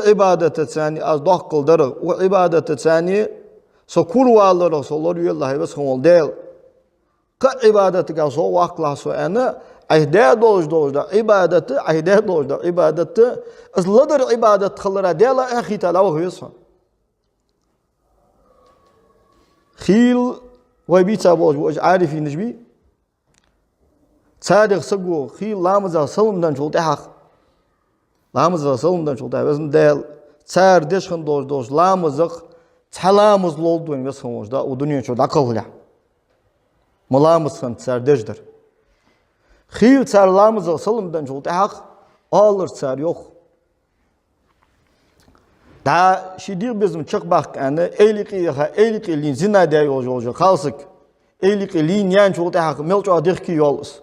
عبادة ثاني از دقل در عبادة ثاني سكول والله صلى الله عليه وسلم ديل كعبادة كاسو واقلا سو أنا عهده دوج دا عبادة عهده دوج دا عبادة از لدر عبادة خلرا ديلا أخي تلا وهيسا خيل ويبيتا بوج عارفين نجبي صادق سقو خيل لامزا سلم دان شو تحق لامزا سلم دان شو تحق بسم ديل صار دشخن دوج لامزق تلامز لولدوين بس خموش دا ودنيا شو داقل ملامز خن صار دجدر خيل صار لامزا سلم دان شو تحق alır صار yok دا شدير بزم çıkbak yani eyliqi zina der olacak kalsık eyliqi yan şol taq melço dirki yolus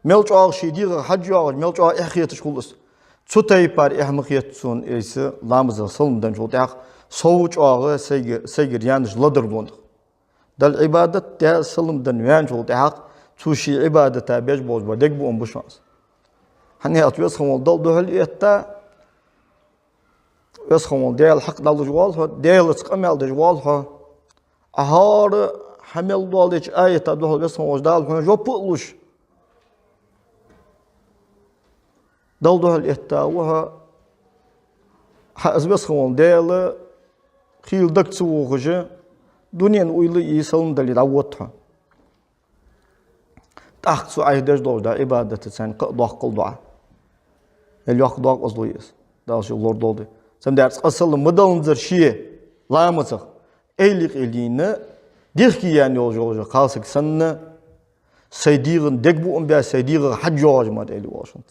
melço şidir hac yol melço ihiyat şulus çutay par ihmaqiyat sun esi lamza salmdan şol taq sovuç ağı segir yanlış ladır bond dal ibadet de salmdan yan şol taq çuşi ibadeta bej bozba dek bu on bu şans hani atıyoruz xamol dal dohal etta يسخمون ديال حق دال جوالها ديال تقمل دال جوالها أهار حمل دالج آية تدوه يسخمون دال هنا جو بقلش دال دوه الإهتا وها حز يسخمون ديال خيل دك تسوقه دنيا ويلي يسلم دال يدعوتها تأخذ سؤال دج دال دا عبادة تسان قضاء قلدعة اللي يأخذ أصليس دال شو لورد دالي Sen ders asıl mıdalınızır şiye lamızıq eylik elini dirki yani olacak kalsık sanını saydiğin dek bu umbiya saydiğin hac olacak eli olsun.